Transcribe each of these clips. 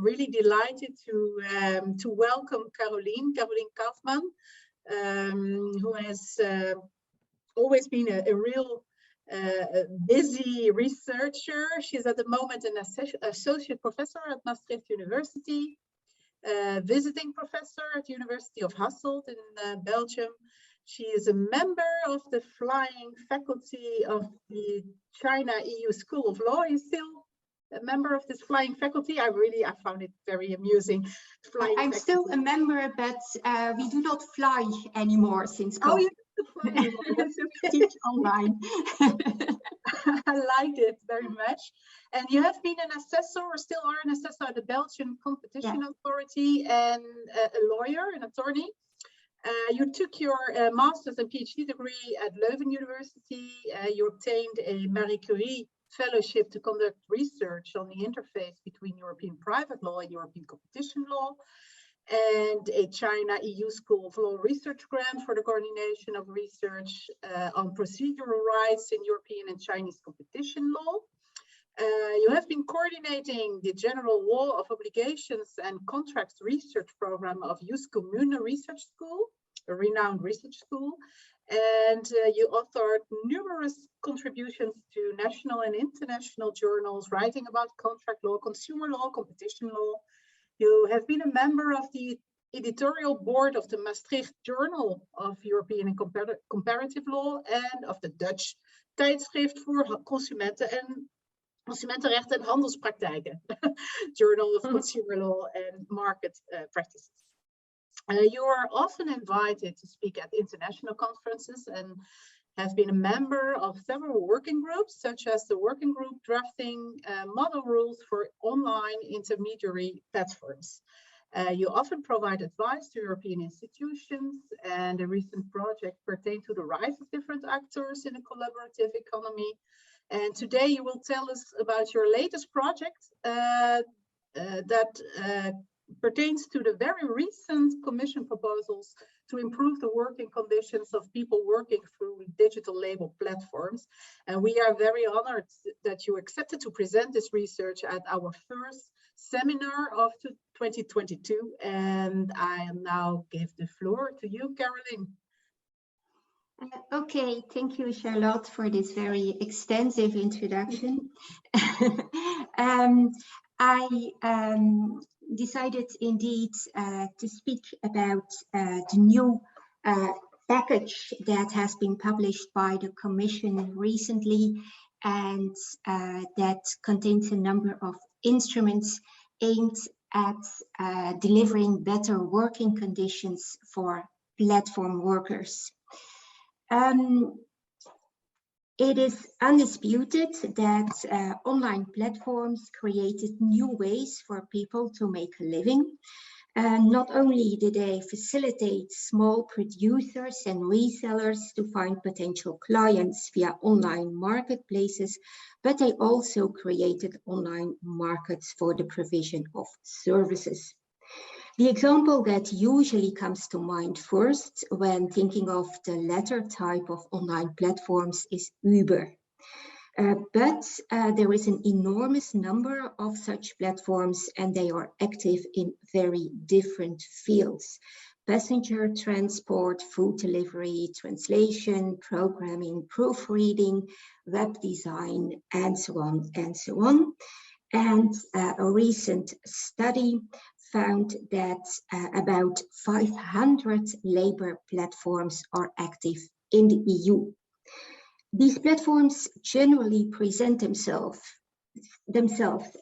really delighted to welcome Caroline Cauffman, who has always been a real busy researcher. She's at the moment an associate professor at Maastricht University, visiting professor at the University of Hasselt in Belgium. She is a member of the flying faculty of the China EU School of Law. Is still a member of this flying faculty? I found it very amusing. I'm still a member, but we do not fly anymore since COVID. Oh, you don't fly anymore. That's okay. Teach online. I liked it very much. And you have been an assessor, or still are an assessor at the Belgian Competition Authority, and a lawyer, an attorney. You took your master's and PhD degree at Leuven University. You obtained a Marie Curie fellowship to conduct research on the interface between European private law and European competition law, and a China EU School of Law research grant for the coordination of research on procedural rights in European and Chinese competition law. You have been coordinating the General Law of Obligations and Contracts research program of JUS Commune Research School, a renowned research school, and you authored numerous contributions to national and international journals writing about contract law, consumer law, competition law. You have been a member of the editorial board of the Maastricht Journal of European and Comparative Law and of the Dutch Tijdschrift voor Consumentenrecht en Handelspraktijken, Journal of Consumer Law and Market Practices. You are often invited to speak at international conferences and have been a member of several working groups, such as the working group drafting model rules for online intermediary platforms. You often provide advice to European institutions, and a recent project pertained to the rise of different actors in a collaborative economy. And today you will tell us about your latest project that pertains to the very recent Commission proposals to improve the working conditions of people working through digital label platforms. And we are very honored that you accepted to present this research at our first seminar of 2022. And I now give the floor to you, Caroline. Okay, thank you, Charlotte, for this very extensive introduction. I decided indeed to speak about the new package that has been published by the Commission recently, and that contains a number of instruments aimed at delivering better working conditions for platform workers. It is undisputed that online platforms created new ways for people to make a living. Not only did they facilitate small producers and resellers to find potential clients via online marketplaces, but they also created online markets for the provision of services. The example that usually comes to mind first when thinking of the latter type of online platforms is Uber. But there is an enormous number of such platforms, and they are active in very different fields: passenger transport, food delivery, translation, programming, proofreading, web design, and so on and so on. And a recent study found that about 500 labor platforms are active in the EU. These platforms generally present themselves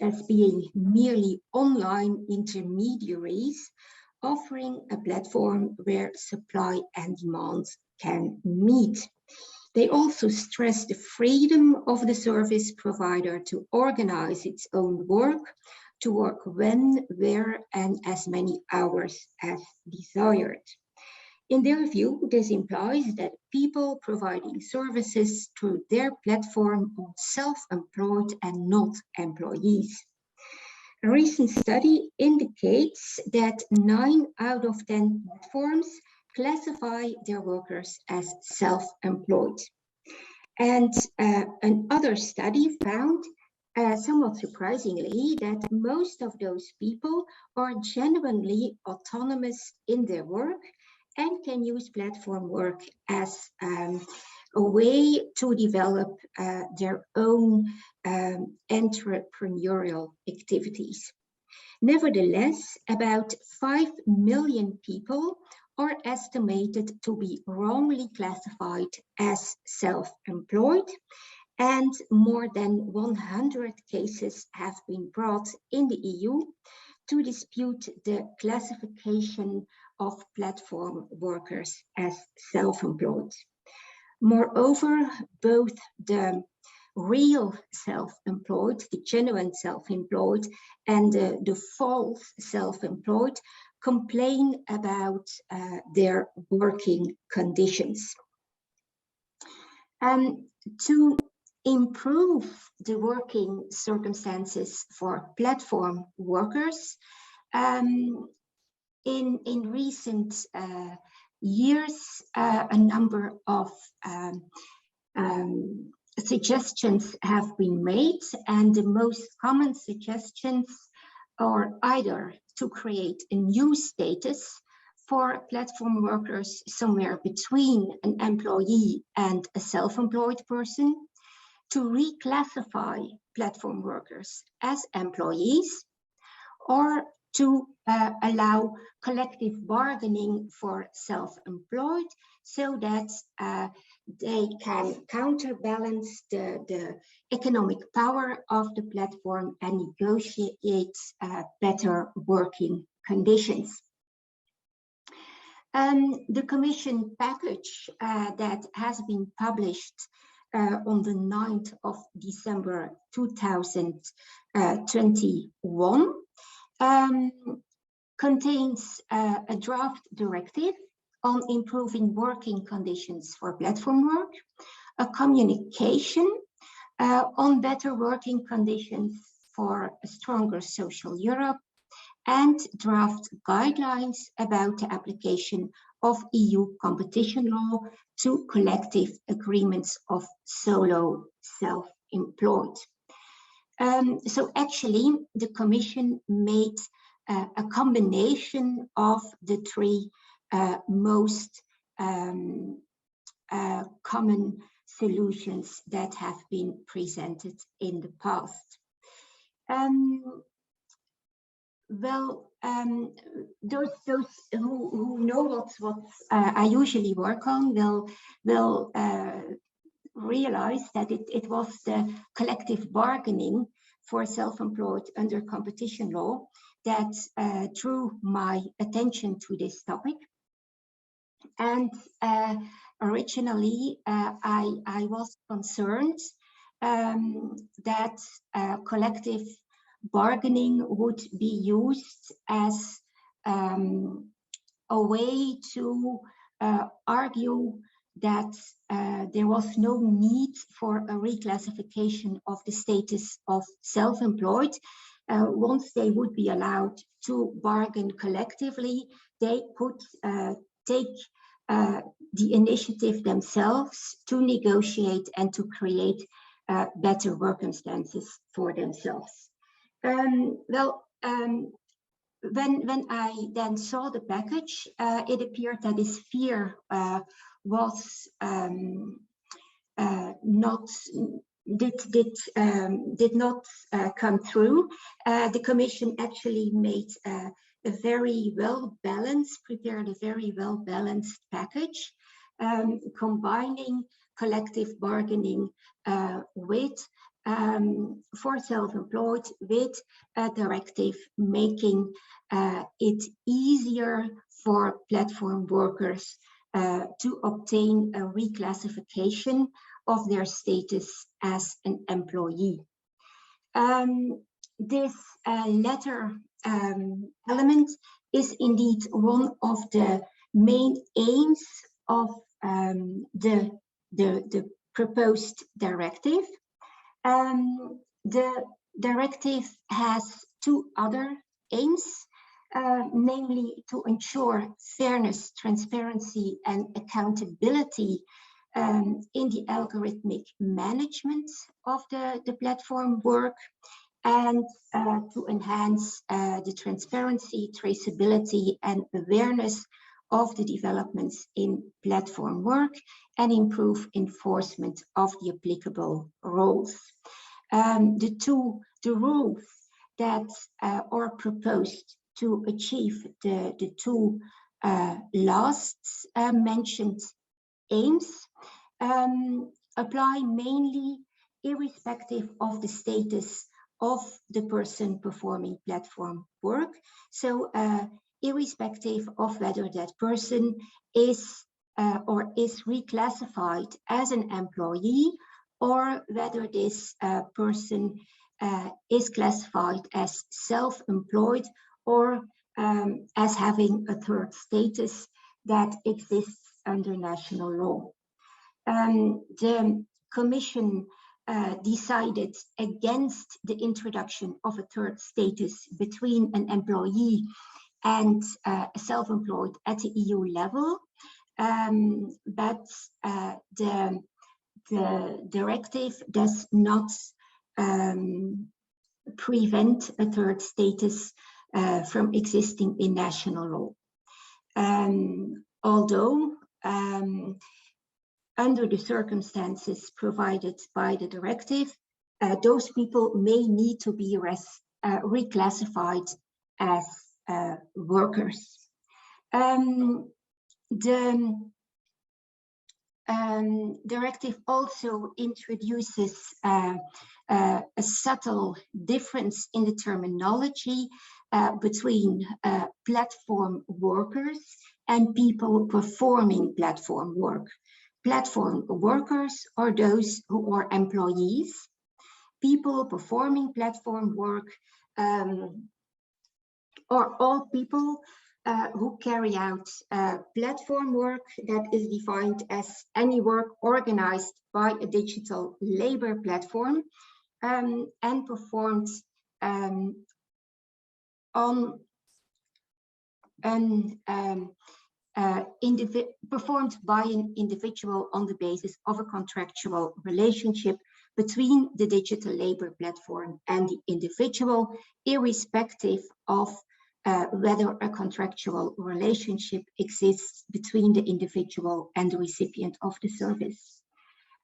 as being merely online intermediaries, offering a platform where supply and demand can meet. They also stress the freedom of the service provider to organize its own work, to work when, where, and as many hours as desired. In their view, this implies that people providing services through their platform are self-employed and not employees. A recent study indicates that 9 out of 10 platforms classify their workers as self-employed. And another study found somewhat surprisingly, that most of those people are genuinely autonomous in their work and can use platform work as a way to develop their own entrepreneurial activities. Nevertheless, about 5 million people are estimated to be wrongly classified as self-employed, and more than 100 cases have been brought in the EU to dispute the classification of platform workers as self-employed. Moreover, both the real self-employed, the genuine self-employed, and the false self-employed complain about their working conditions. To improve the working circumstances for platform workers, in recent years, a number of suggestions have been made, and the most common suggestions are either to create a new status for platform workers somewhere between an employee and a self-employed person, to reclassify platform workers as employees, or to allow collective bargaining for self-employed so that they can counterbalance the economic power of the platform and negotiate better working conditions. The Commission package that has been published on the 9th of December 2021 contains a draft directive on improving working conditions for platform work, a communication on better working conditions for a stronger social Europe, and draft guidelines about the application of EU competition law to collective agreements of solo self-employed. So actually, the Commission made a combination of the three most common solutions that have been presented in the past. Those who know what I usually work on will realize that it was the collective bargaining for self-employed under competition law that drew my attention to this topic. And originally, I was concerned that collective bargaining would be used as a way to argue that there was no need for a reclassification of the status of self-employed. Once they would be allowed to bargain collectively, they could take the initiative themselves to negotiate and to create better circumstances for themselves. When I then saw the package, it appeared that this fear did not come through. The Commission actually made prepared a very well balanced package, combining collective bargaining with for self-employed, with a directive making it easier for platform workers to obtain a reclassification of their status as an employee. This latter element is indeed one of the main aims of the proposed directive. The directive has two other aims, namely to ensure fairness, transparency, and accountability in the algorithmic management of the platform work, and to enhance the transparency, traceability, and awareness of the developments in platform work, and improve enforcement of the applicable rules. The rules that are proposed to achieve the two last mentioned aims apply mainly irrespective of the status of the person performing platform work. So irrespective of whether that person is or is reclassified as an employee, or whether this person is classified as self-employed, or as having a third status that exists under national law. The Commission decided against the introduction of a third status between an employee and self-employed at the EU level, but the directive does not prevent a third status from existing in national law. Although under the circumstances provided by the directive, those people may need to be reclassified as workers. The directive also introduces a subtle difference in the terminology between platform workers and people performing platform work. Platform workers are those who are employees. People performing platform work are all people who carry out platform work that is defined as any work organized by a digital labor platform and performed on an performed by an individual on the basis of a contractual relationship between the digital labor platform and the individual, irrespective of whether a contractual relationship exists between the individual and the recipient of the service.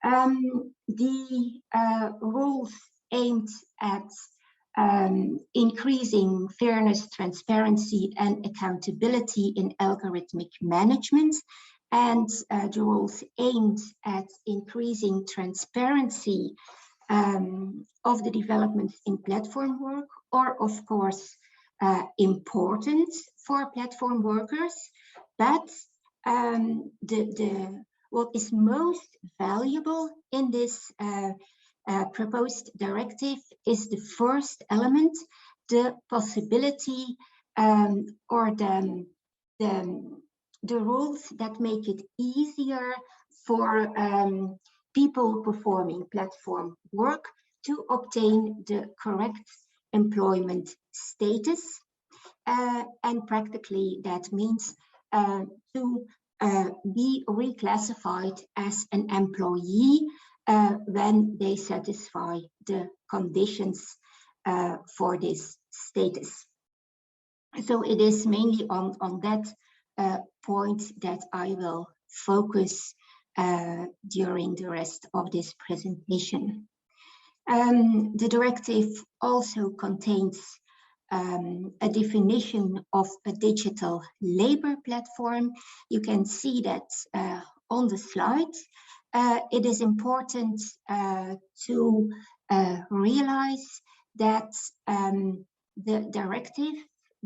The rules aimed at increasing fairness, transparency, and accountability in algorithmic management, and the rules aimed at increasing transparency of the developments in platform work are, of course, important for platform workers, but what is most valuable in this proposed directive is the first element, the possibility or the rules that make it easier for people performing platform work to obtain the correct employment status. And practically that means to be reclassified as an employee when they satisfy the conditions for this status. So it is mainly on that point that I will focus during the rest of this presentation. The directive also contains a definition of a digital labor platform. You can see that on the slide. It is important to realize that the directive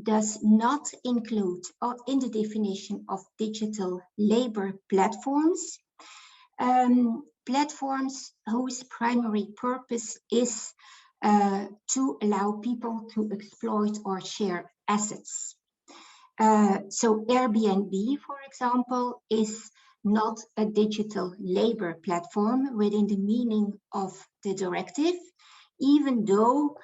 does not include, or in the definition of digital labor platforms, platforms whose primary purpose is to allow people to exploit or share assets. So Airbnb, for example, is not a digital labor platform within the meaning of the directive, even though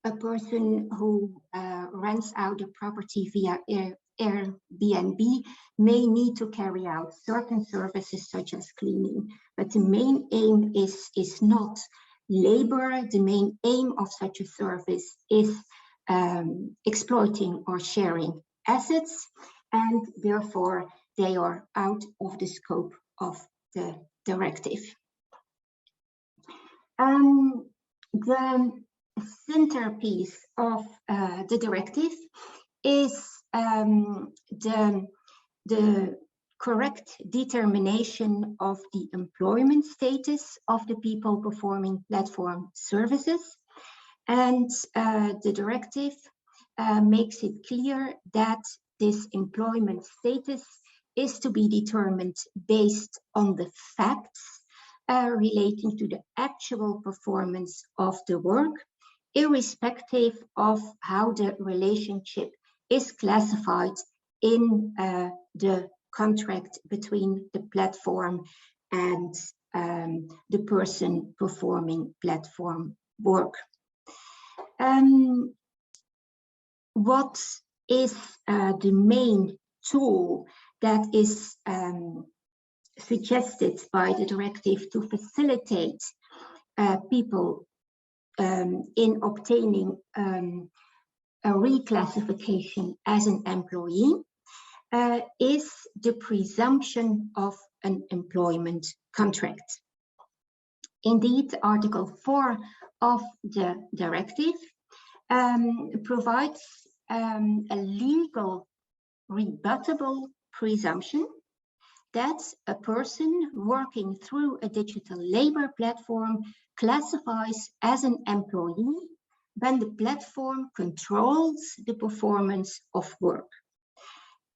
a person who rents out a property via Airbnb may need to carry out certain services such as cleaning, but the main aim is not labor. The main aim of such a service is exploiting or sharing assets, and therefore they are out of the scope of the directive. The centerpiece of the directive is the correct determination of the employment status of the people performing platform services. And the directive makes it clear that this employment status is to be determined based on the facts relating to the actual performance of the work, irrespective of how the relationship is classified in the contract between the platform and the person performing platform work. What is the main tool that is suggested by the directive to facilitate people in obtaining a reclassification as an employee is the presumption of an employment contract. Indeed, Article 4 of the directive provides a legal rebuttable presumption that a person working through a digital labor platform classifies as an employee when the platform controls the performance of work.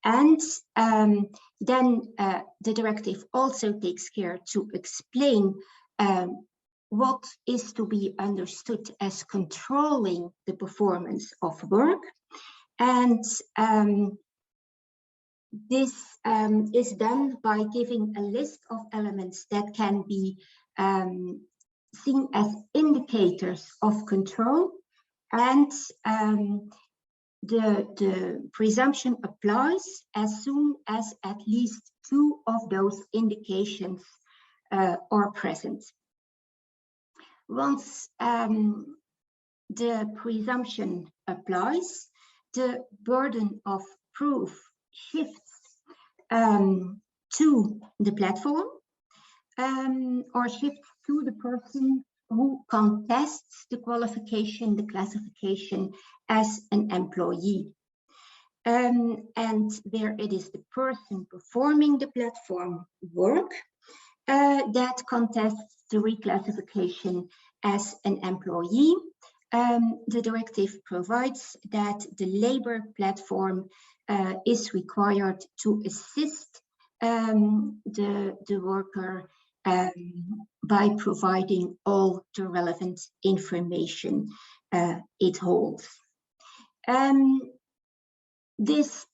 And then the directive also takes care to explain what is to be understood as controlling the performance of work. And this is done by giving a list of elements that can be seen as indicators of control, and the presumption applies as soon as at least two of those indications are present. Once the presumption applies, the burden of proof shifts to the platform or shifts to the person who contests the qualification, the classification as an employee. And there it is the person performing the platform work that contests the reclassification as an employee. The directive provides that the labor platform is required to assist the worker by providing all the relevant information it holds. This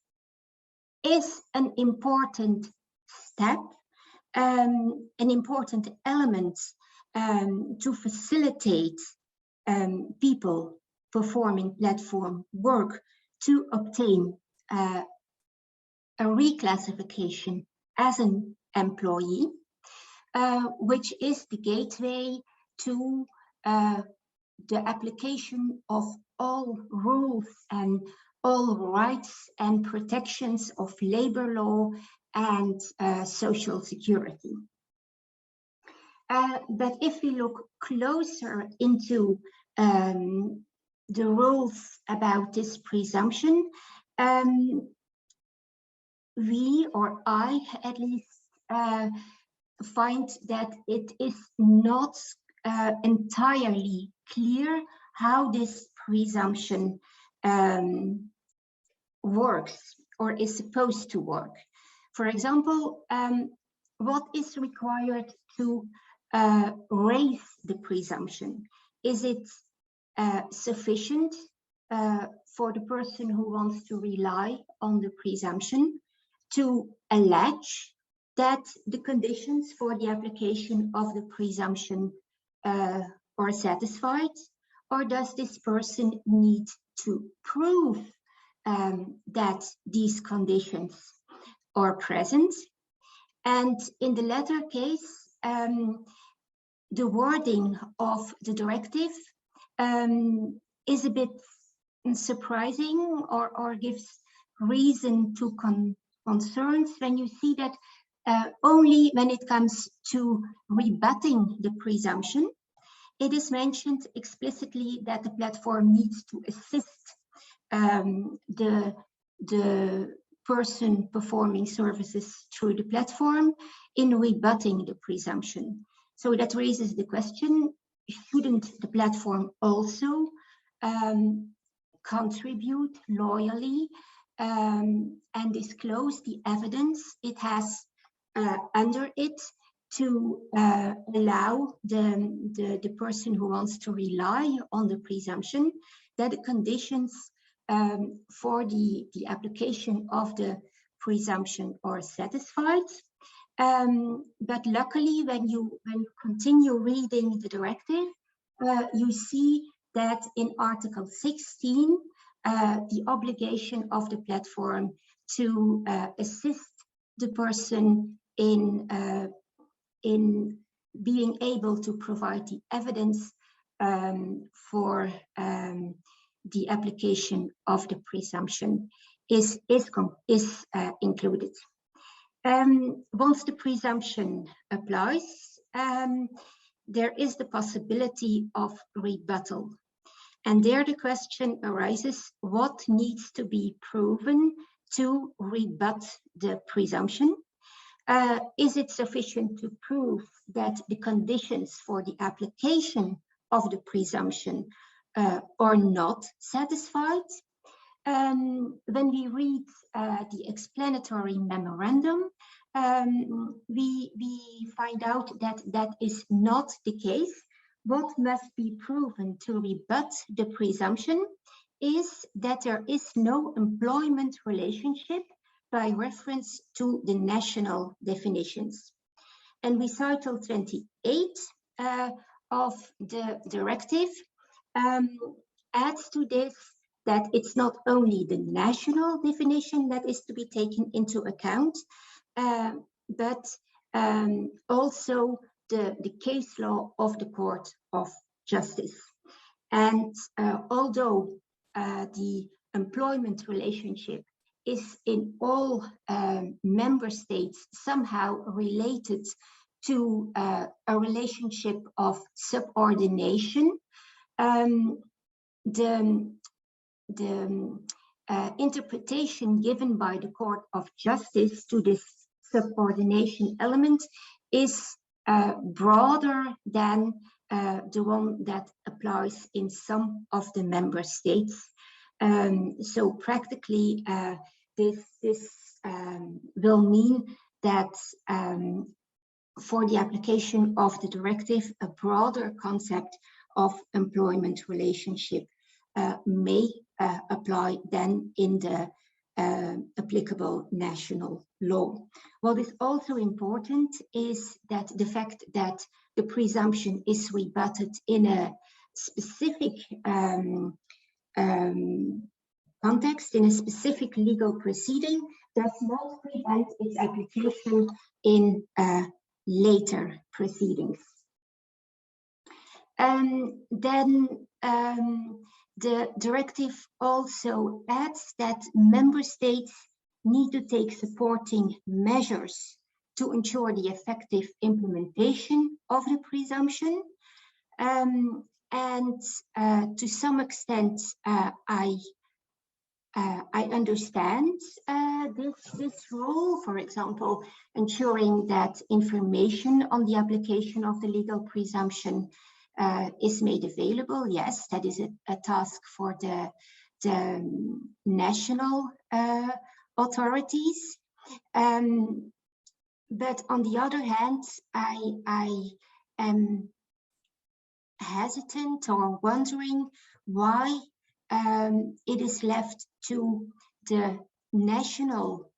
is an important step, an important element to facilitate people performing platform work to obtain a reclassification as an employee, which is the gateway to the application of all rules and all rights and protections of labor law and social security. But if we look closer into the rules about this presumption, we, or I at least, find that it is not entirely clear how this presumption works or is supposed to work. For example, what is required to raise the presumption? Is it sufficient for the person who wants to rely on the presumption to allege that the conditions for the application of the presumption are satisfied? Or does this person need to prove that these conditions are present. And in the latter case, the wording of the directive is a bit surprising or gives reason to concerns when you see that only when it comes to rebutting the presumption, it is mentioned explicitly that the platform needs to assist the person performing services through the platform in rebutting the presumption. So that raises the question, shouldn't the platform also contribute loyally and disclose the evidence it has under it to allow the person who wants to rely on the presumption that the conditions for the application of the presumption are satisfied. But luckily, when you continue reading the directive, you see that in Article 16, the obligation of the platform to assist the person in being able to provide the evidence for the application of the presumption is included. Once the presumption applies, there is the possibility of rebuttal. And there the question arises, what needs to be proven to rebut the presumption? Is it sufficient to prove that the conditions for the application of the presumption are not satisfied? When we read the explanatory memorandum, we find out that that is not the case. What must be proven to rebut the presumption is that there is no employment relationship by reference to the national definitions. And recital 28 of the directive adds to this that it's not only the national definition that is to be taken into account, but also the case law of the Court of Justice. And although the employment relationship is in all member states somehow related to a relationship of subordination, the interpretation given by the Court of Justice to this subordination element is broader than the one that applies in some of the member states. So practically, this will mean that for the application of the directive, a broader concept of employment relationship may apply than in the applicable national law. What is also important is that the fact that the presumption is rebutted in a specific context, in a specific legal proceeding, does not prevent its application in later proceedings. Then the directive also adds that member states need to take supporting measures to ensure the effective implementation of the presumption. And to some extent, I understand this role, for example, ensuring that information on the application of the legal presumption is made available. Yes, that is a task for the national authorities. But on the other hand, I am hesitant or wondering why it is left to the national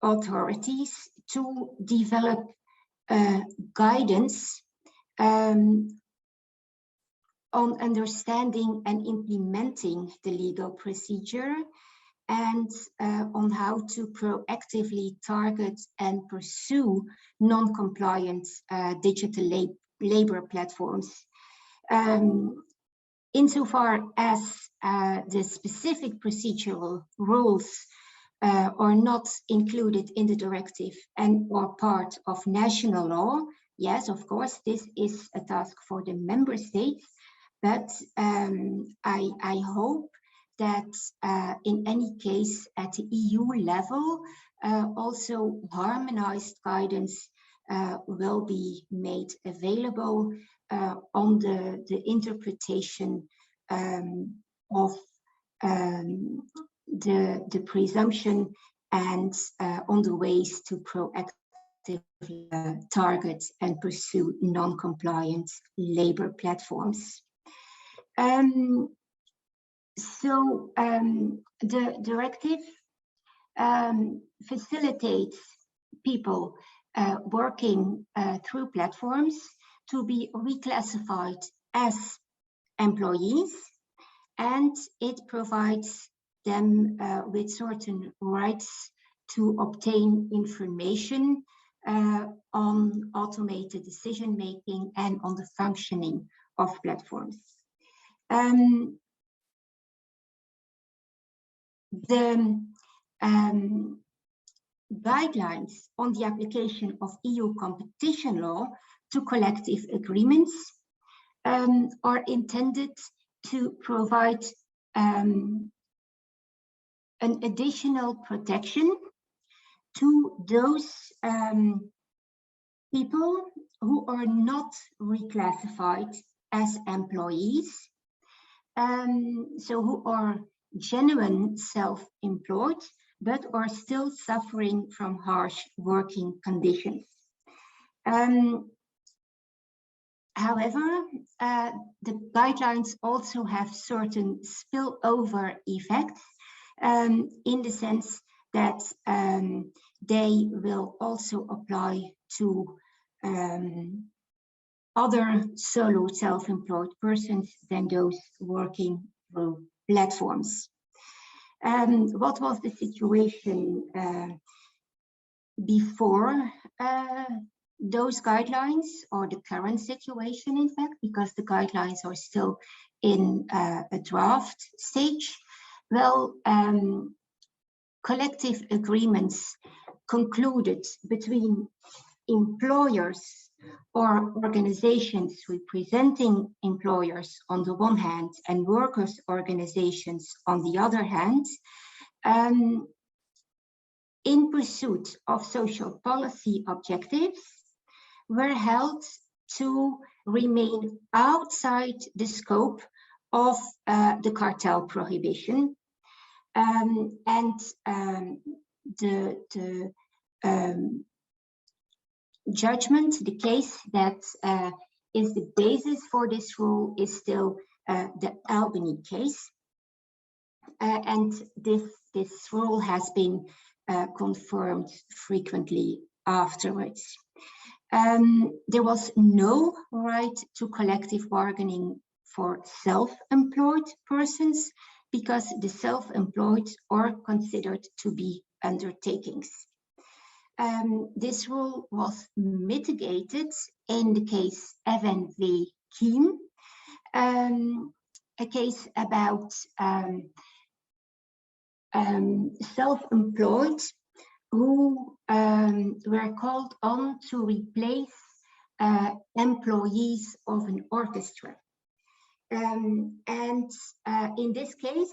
authorities to develop guidance on understanding and implementing the legal procedure, and on how to proactively target and pursue non-compliant digital labor platforms. Insofar as the specific procedural rules are not included in the directive and or part of national law, yes, of course, this is a task for the member states, but I hope that in any case at the EU level, also harmonized guidance will be made available on the interpretation of the presumption and on the ways to proactively target and pursue non-compliant labor platforms. The directive facilitates people working through platforms to be reclassified as employees, and it provides them with certain rights to obtain information on automated decision making and on the functioning of platforms. The guidelines on the application of EU competition law to collective agreements are intended to provide an additional protection to those people who are not reclassified as employees, so who are genuine self-employed, but are still suffering from harsh working conditions. However, the guidelines also have certain spillover effects in the sense that they will also apply to other solo self-employed persons than those working through platforms. What was the situation before those guidelines, or the current situation, in fact, because the guidelines are still in a draft stage? Well, collective agreements concluded between employers or organizations representing employers on the one hand and workers' organizations on the other hand, in pursuit of social policy objectives, were held to remain outside the scope of the cartel prohibition, and the judgment, the case that is the basis for this rule is still the Albany case, and this rule has been confirmed frequently afterwards. There was no right to collective bargaining for self-employed persons because the self-employed are considered to be undertakings. This rule was mitigated in the case Evan v. Keene, a case about self-employed who were called on to replace employees of an orchestra. And in this case,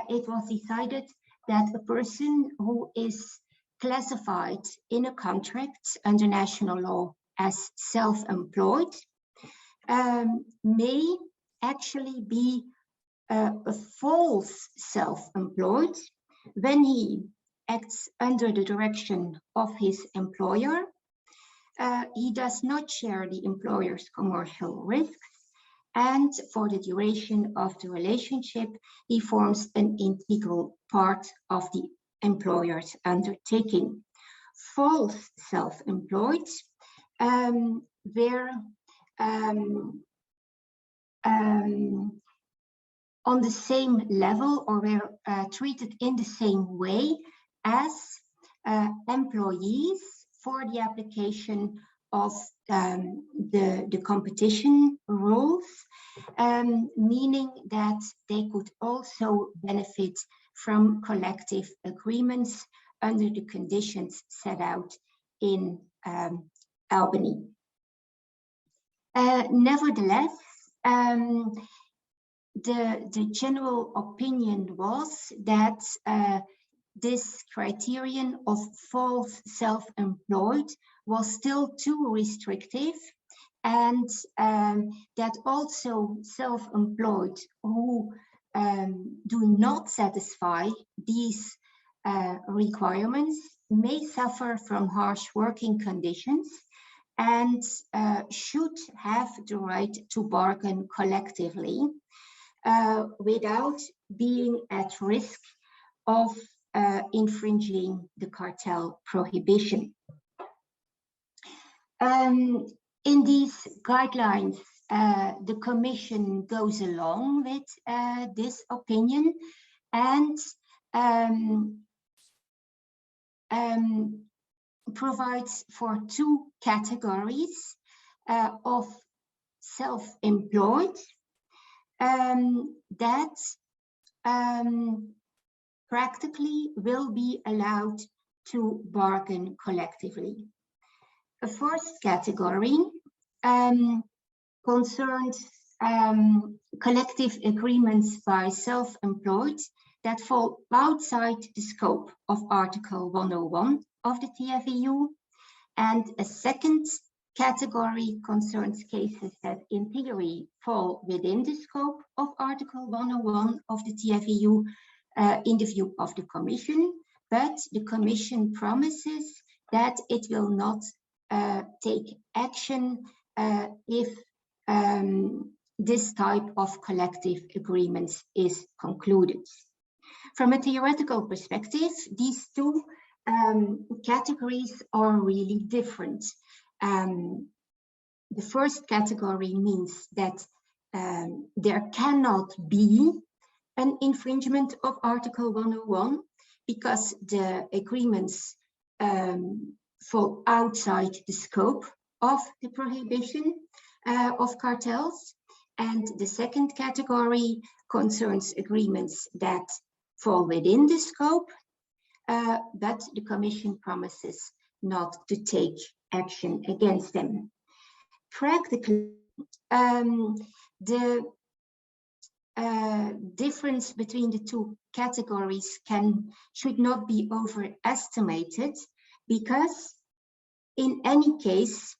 it was decided that a person who is classified in a contract under national law as self-employed may actually be a false self-employed when he acts under the direction of his employer. He does not share the employer's commercial risks, and for the duration of the relationship, he forms an integral part of the employer's undertaking. False self-employed were on the same level or were treated in the same way as employees for the application of the competition rules, meaning that they could also benefit from collective agreements under the conditions set out in Albany. Nevertheless, the general opinion was that this criterion of false self-employed was still too restrictive, and that also self-employed who do not satisfy these requirements may suffer from harsh working conditions and should have the right to bargain collectively without being at risk of infringing the cartel prohibition. In these guidelines, the Commission goes along with this opinion and provides for two categories of self-employed that practically will be allowed to bargain collectively. The first category concerns collective agreements by self-employed that fall outside the scope of Article 101 of the TFEU, and a second category concerns cases that in theory fall within the scope of Article 101 of the TFEU in the view of the Commission, but the Commission promises that it will not take action if this type of collective agreements is concluded. From a theoretical perspective, these two categories are really different. The first category means that there cannot be an infringement of Article 101 because the agreements fall outside the scope of the prohibition of cartels. And the second category concerns agreements that fall within the scope, but the Commission promises not to take action against them. Practically, the difference between the two categories should not be overestimated, because in any case,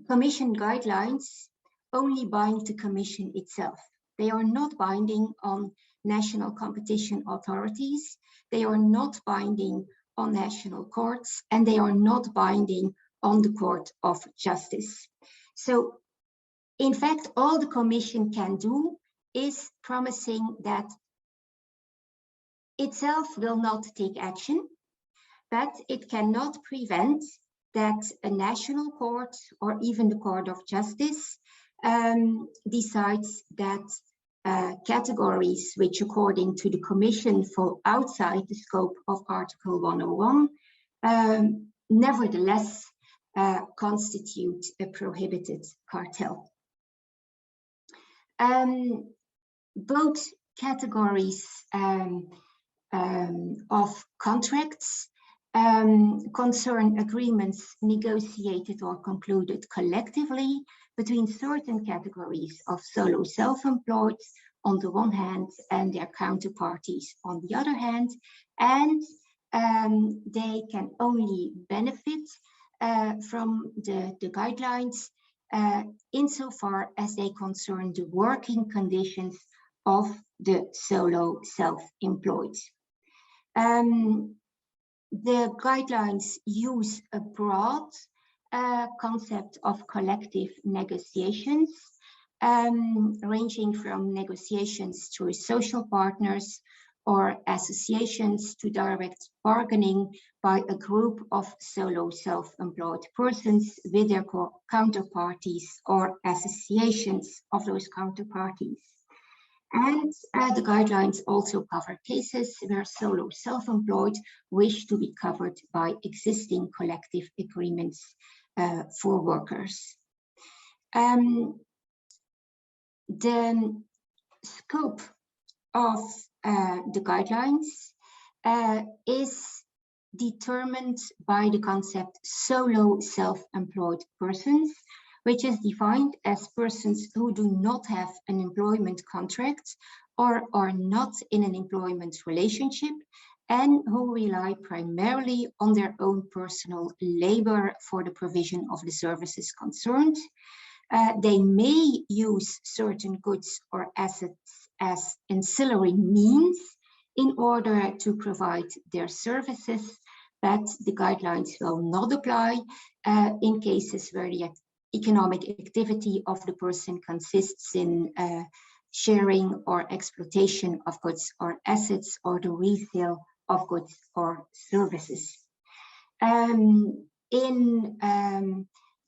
Commission guidelines only bind the Commission itself. They are not binding on national competition authorities, they are not binding on national courts, and they are not binding on the Court of Justice. So, in fact, all the Commission can do is promising that itself will not take action, but it cannot prevent that a national court or even the Court of Justice decides that categories which, according to the Commission, fall outside the scope of Article 101, nevertheless constitute a prohibited cartel. Both categories of contracts concern agreements negotiated or concluded collectively between certain categories of solo self-employed on the one hand and their counterparties on the other hand, and they can only benefit from the guidelines insofar as they concern the working conditions of the solo self-employed. The guidelines use a broad concept of collective negotiations, ranging from negotiations through social partners or associations to direct bargaining by a group of solo self-employed persons with their counterparties or associations of those counterparties. And the guidelines also cover cases where solo self-employed wish to be covered by existing collective agreements for workers. The scope of the guidelines is determined by the concept solo self-employed persons, which is defined as persons who do not have an employment contract or are not in an employment relationship and who rely primarily on their own personal labor for the provision of the services concerned. They may use certain goods or assets as ancillary means in order to provide their services, but the guidelines will not apply in cases where the economic activity of the person consists in sharing or exploitation of goods or assets or the resale of goods or services.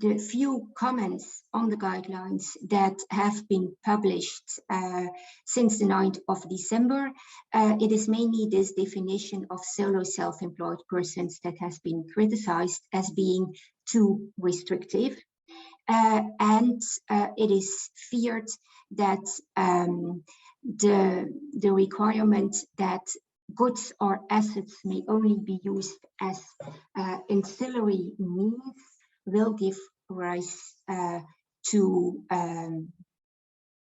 The few comments on the guidelines that have been published since the 9th of December, it is mainly this definition of solo self-employed persons that has been criticized as being too restrictive. And it is feared that the requirement that goods or assets may only be used as ancillary means will give rise to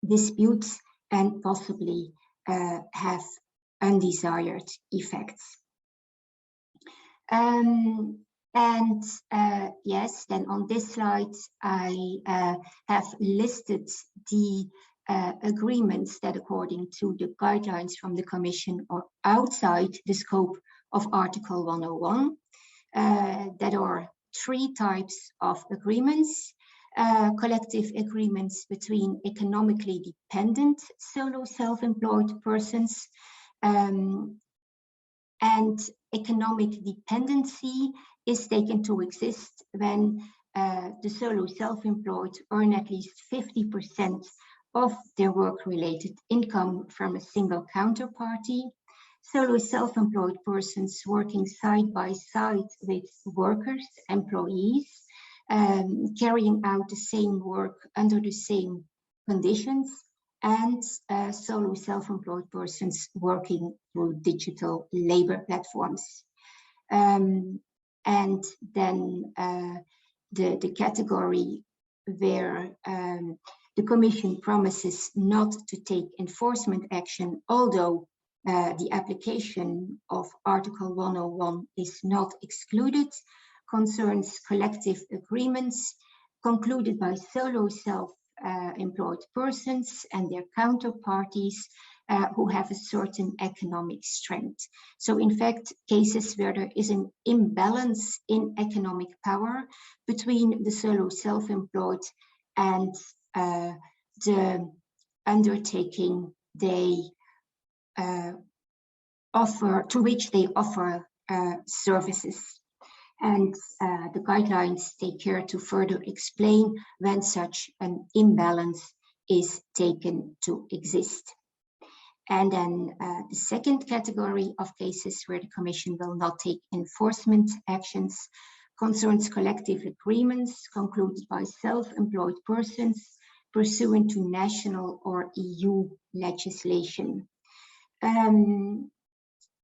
disputes and possibly have undesired effects. Yes, then on this slide, I have listed the agreements that according to the guidelines from the Commission are outside the scope of Article 101. That are 3 types of agreements: collective agreements between economically dependent solo self-employed persons, and economic dependency is taken to exist when the solo self-employed earn at least 50% of their work-related income from a single counterparty. Solo self-employed persons working side by side with workers, employees, carrying out the same work under the same conditions, and solo self-employed persons working through digital labor platforms. And then the category where the Commission promises not to take enforcement action, although the application of Article 101 is not excluded, concerns collective agreements concluded by solo self-employed persons and their counterparties who have a certain economic strength. So in fact, cases where there is an imbalance in economic power between the solo self-employed and the undertaking they to which they offer services. And the guidelines take care to further explain when such an imbalance is taken to exist. And then the second category of cases where the Commission will not take enforcement actions concerns collective agreements concluded by self-employed persons pursuant to national or EU legislation.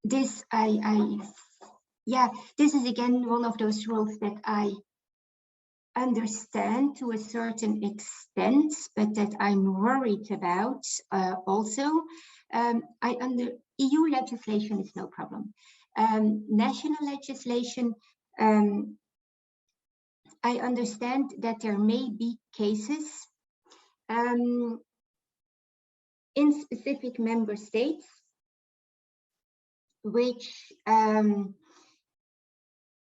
This is again one of those rules that I understand to a certain extent, but that I'm worried about also. Under EU legislation is no problem. National legislation, I understand that there may be cases in specific member states which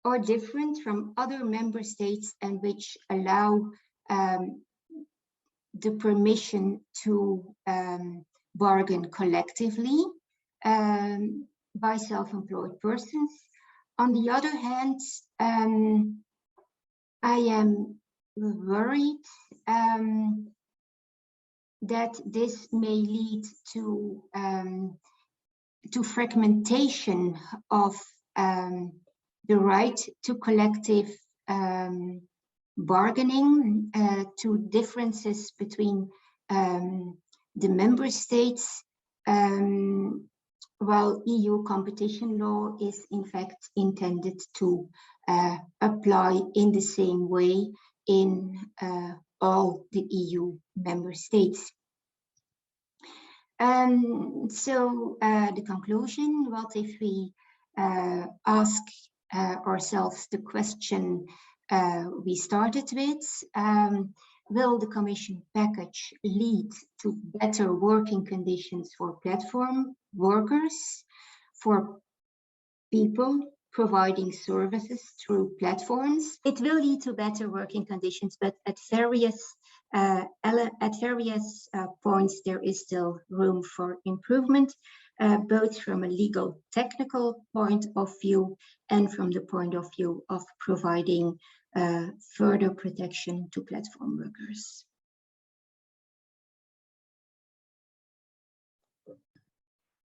are different from other member states and which allow the permission to bargain collectively by self-employed persons. On the other hand, I am worried that this may lead to fragmentation of the right to collective bargaining, to differences between the member states, while EU competition law is in fact intended to apply in the same way in all the EU member states. So the conclusion, what if we ask ourselves the question we started with, will the Commission package lead to better working conditions for platform workers, for people providing services through platforms? It will lead to better working conditions, but at various points there is still room for improvement, both from a legal technical point of view and from the point of view of providing further protection to platform workers.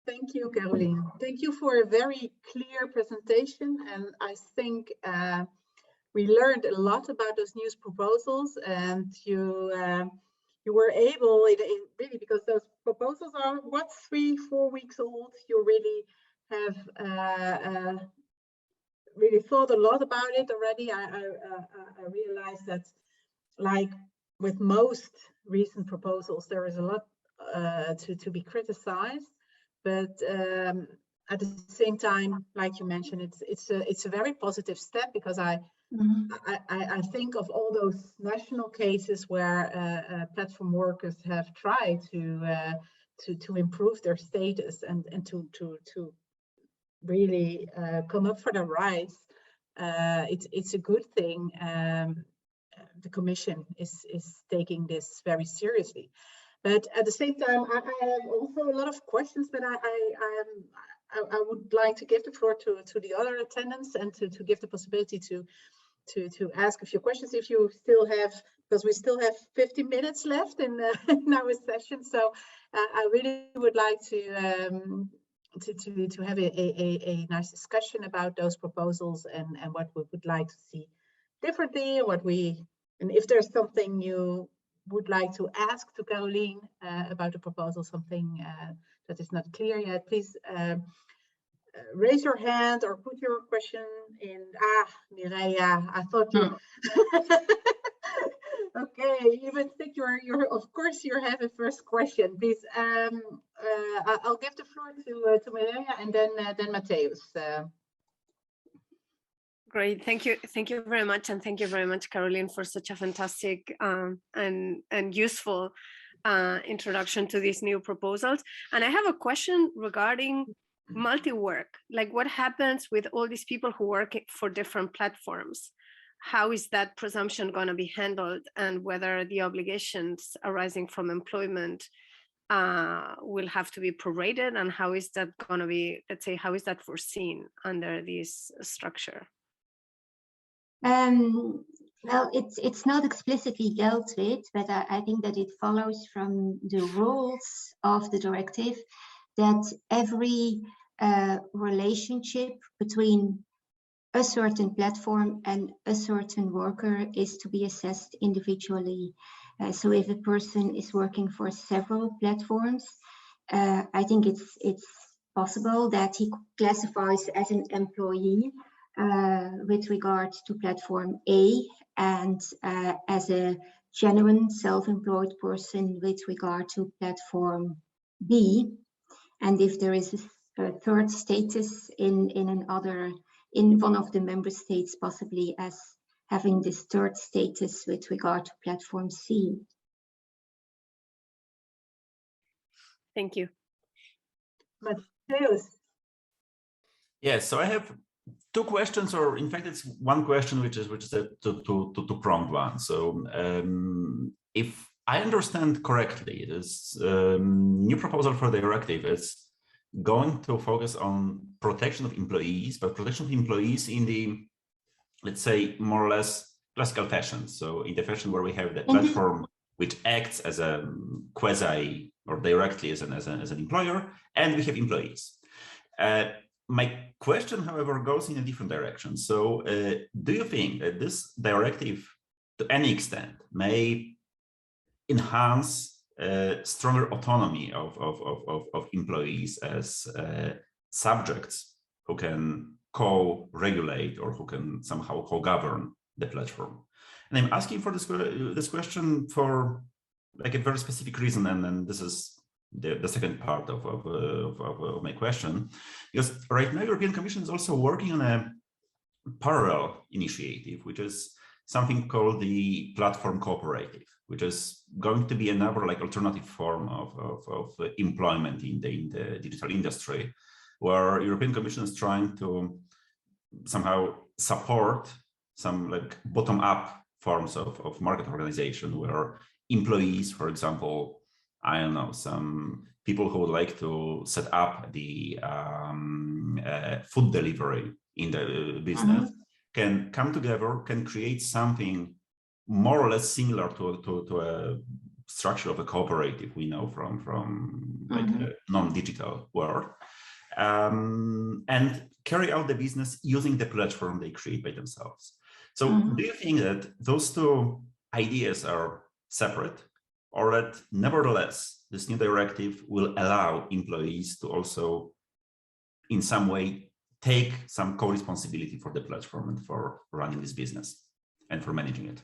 Thank you, Caroline. Thank you for a very clear presentation, and I think we learned a lot about those new proposals, and you were able, really, because those proposals are what, 3-4 weeks old. You really have really thought a lot about it already. I realized that, like with most recent proposals, there is a lot to be criticized. But at the same time, like you mentioned, it's a very positive step, because I think of all those national cases where platform workers have tried to improve their status and to really come up for their rights. It's a good thing. The Commission is taking this very seriously. But at the same time, I have also a lot of questions, but I would like to give the floor to the other attendants, and to give the possibility to ask a few questions if you still have, because we still have 50 minutes left in our session. So I really would like to have a nice discussion about those proposals, and what we would like to see differently, and if there's something you would like to ask to Caroline about the proposal, something that is not clear yet, please raise your hand or put your question in. Mireia, I thought you. Okay, even think you're of course you have a first question. Please, I'll give the floor to Mireia, and then Matthäus. Great, thank you very much, and thank you very much, Caroline, for such a fantastic and useful introduction to these new proposals. And I have a question regarding multi-work. Like, what happens with all these people who work for different platforms? How is that presumption going to be handled, and whether the obligations arising from employment will have to be prorated, and how is that going to be, let's say, how is that foreseen under this structure? Well, it's not explicitly dealt with, but I think that it follows from the rules of the directive that every relationship between a certain platform and a certain worker is to be assessed individually. So if a person is working for several platforms, I think it's possible that he classifies as an employee with regard to platform A, and as a genuine self-employed person with regard to platform B. And if there is a third status in one of the member states, possibly as having this third status with regard to platform C. Thank you. Matthäus. Yes, so I have two questions, or in fact, it's one question, which is a two-pronged one. So if I understand correctly, this new proposal for the directive is going to focus on protection of employees, but protection of employees in the, let's say, more or less classical fashion. So in the fashion where we have the platform which acts as a quasi or directly as an employer, and we have employees. My question, however, goes in a different direction. So do you think that this directive, to any extent, may enhance stronger autonomy of employees as subjects who can co-regulate or who can somehow co-govern the platform? And I'm asking for this question for like a very specific reason, and then this is the second part of my question, because right now European Commission is also working on a parallel initiative, which is something called the platform cooperative, which is going to be another like alternative form of employment in the digital industry, where European Commission is trying to somehow support some like bottom-up forms of market organization, where employees, for example, I don't know, some people who would like to set up the food delivery in the business can come together, can create something more or less similar to a structure of a cooperative we know from like a non-digital world, and carry out the business using the platform they create by themselves. So do you think that those two ideas are separate, or that nevertheless this new directive will allow employees to also in some way take some co-responsibility for the platform and for running this business and for managing it?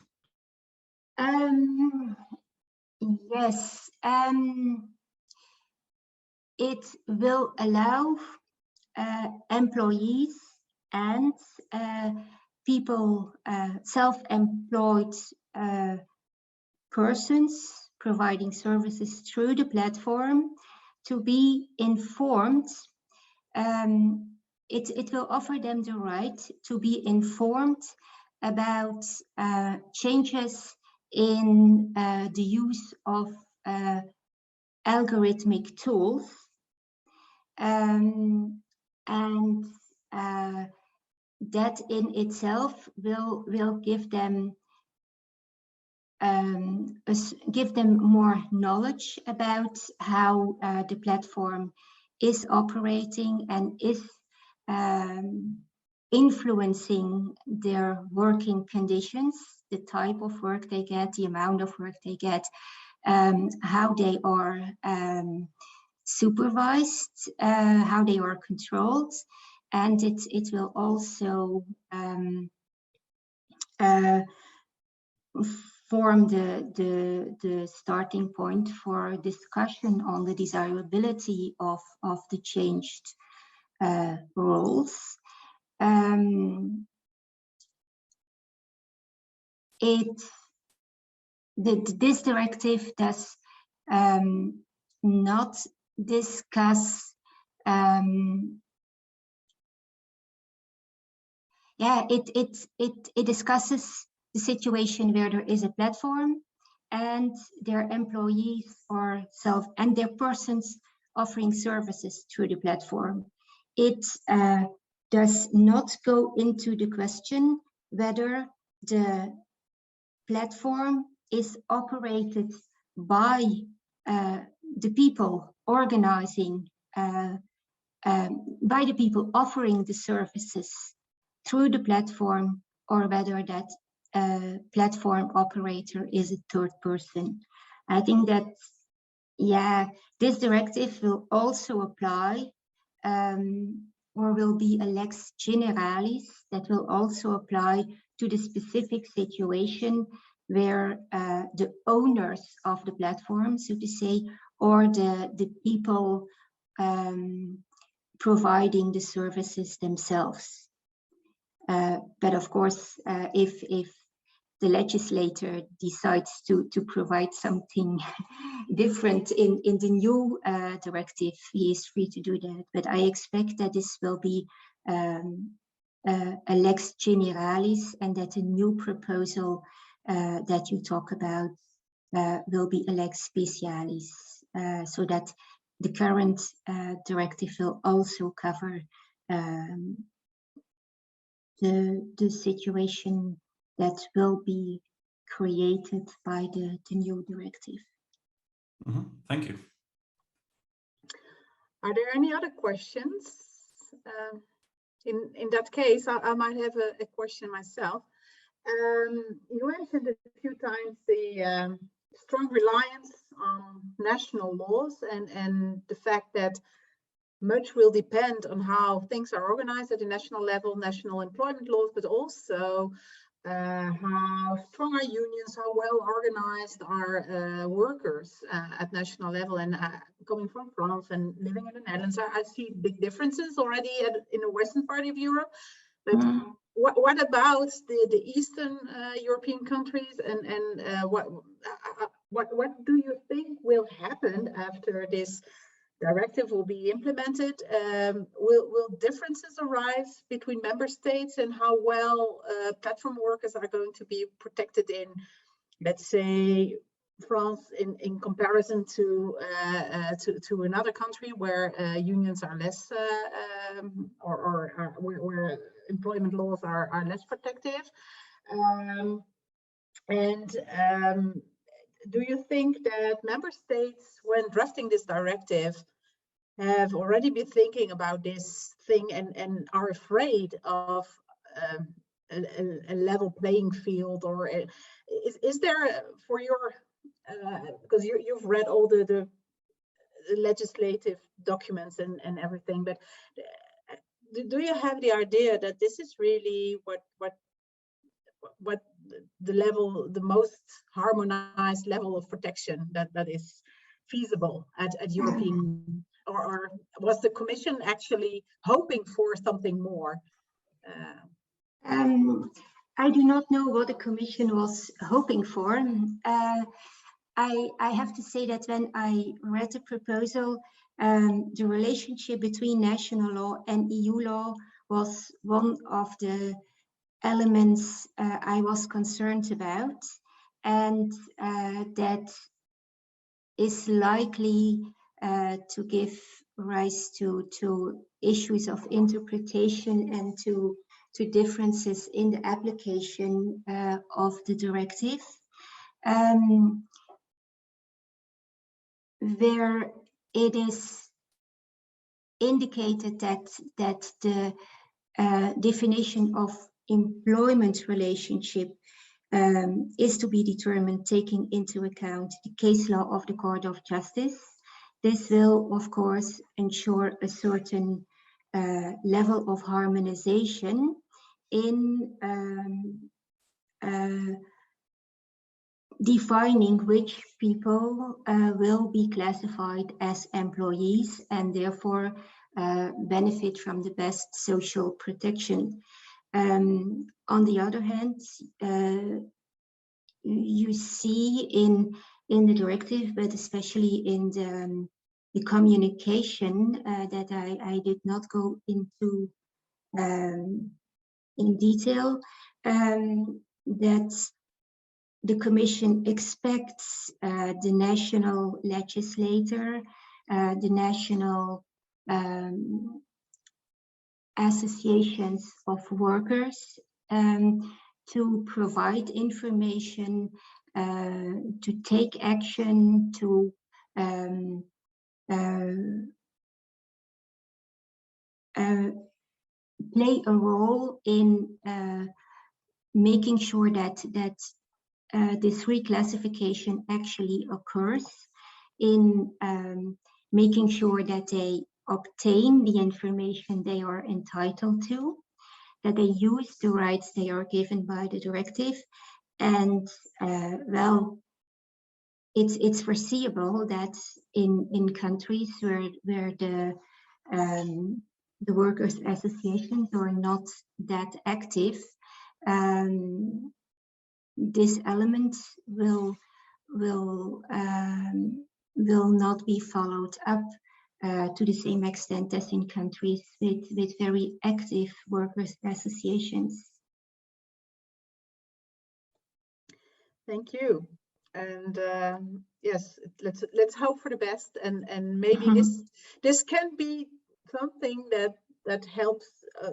Yes, it will allow employees and people, self-employed persons providing services through the platform to be informed. It will offer them the right to be informed about changes in the use of algorithmic tools, and that in itself will give them more knowledge about how the platform is operating and is influencing their working conditions, the type of work they get, the amount of work they get, how they are supervised, how they are controlled, and it will also form the starting point for discussion on the desirability of the changed roles. This directive does not discuss it discusses the situation where there is a platform and their employees or and their persons offering services through the platform. It does not go into the question whether the platform is operated by the people organizing, by the people offering the services through the platform, or whether that platform operator is a third person. I think that, yeah, this directive will also apply, or will be a lex generalis that will also apply to the specific situation where the owners of the platform, so to say, or the people providing the services themselves. But of course, if the legislator decides to provide something different in the new directive, he is free to do that. But I expect that this will be a lex generalis, and that a new proposal that you talk about will be a lex specialis, so that the current directive will also cover the situation that will be created by the new directive. Thank you. Are there any other questions? In that case, I might have a question myself. You mentioned a few times the strong reliance on national laws and the fact that much will depend on how things are organized at the national level, national employment laws, but also how strong are unions, how well organized are workers at national level. And coming from France and living in the Netherlands, I see big differences already in the western part of Europe. But what about the Eastern European countries, and what do you think will happen after this directive will be implemented? Will differences arise between member states, and how well platform workers are going to be protected in, let's say, France in comparison to another country where unions are less or where employment laws are less protective? Do you think that member states, when drafting this directive, have already been thinking about this thing and are afraid of a level playing field? Or is there, for your, because you've read all the legislative documents and everything, but do you have the idea that this is really what the level, the most harmonized level of protection that is feasible at European, or was the Commission actually hoping for something more? I do not know what the Commission was hoping for. I have to say that when I read the proposal, the relationship between national law and EU law was one of the elements I was concerned about, and that is likely to give rise to issues of interpretation and to differences in the application of the directive. Where it is indicated that the definition of employment relationship is to be determined taking into account the case law of the Court of Justice. This will, of course, ensure a certain level of harmonization in defining which people will be classified as employees and therefore benefit from the best social protection. On the other hand, you see in the directive, but especially in the communication that I did not go into in detail, that the Commission expects the national legislator, the national associations of workers to provide information, to take action, to play a role in making sure that this reclassification actually occurs, in making sure that they obtain the information they are entitled to, that they use the rights they are given by the directive. And well, it's foreseeable that in countries where the workers' associations are not that active, this element will not be followed up to the same extent as in countries with very active workers' associations. Thank you. And yes, let's hope for the best, and maybe this can be something that helps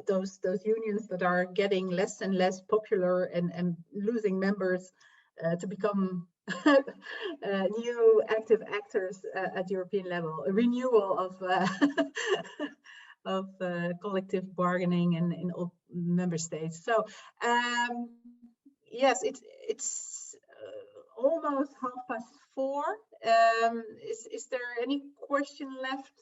those unions that are getting less and less popular and losing members to become new active actors at European level. A renewal of of collective bargaining in all member states. So yes, it's almost 4:30. Is there any question left?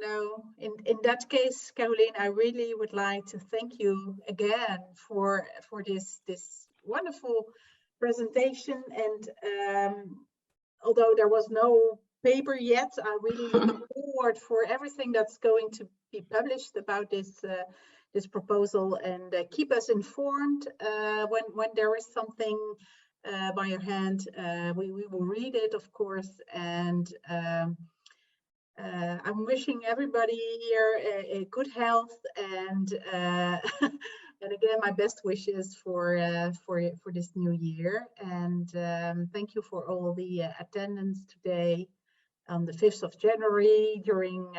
No. In that case, Caroline, I really would like to thank you again for this wonderful presentation. And although there was no paper yet, I really look forward for everything that's going to be published about this proposal, and keep us informed when there is something by your hand. We will read it, of course, and I'm wishing everybody here a good health, and and again, my best wishes for this new year. And thank you for all the attendance today on the 5th of January during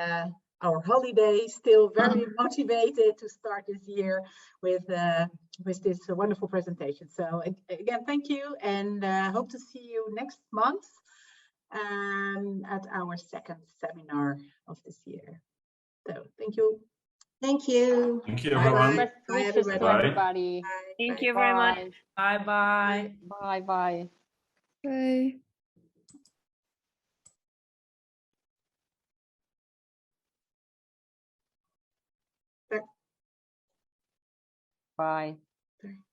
our holiday. Still very motivated to start this year with this wonderful presentation. So again, thank you, and hope to see you next month at our second seminar of this year. So thank you. Thank you. Thank you, everyone. Best wishes to everybody. Thank you very much. Bye. Bye. Bye. Bye.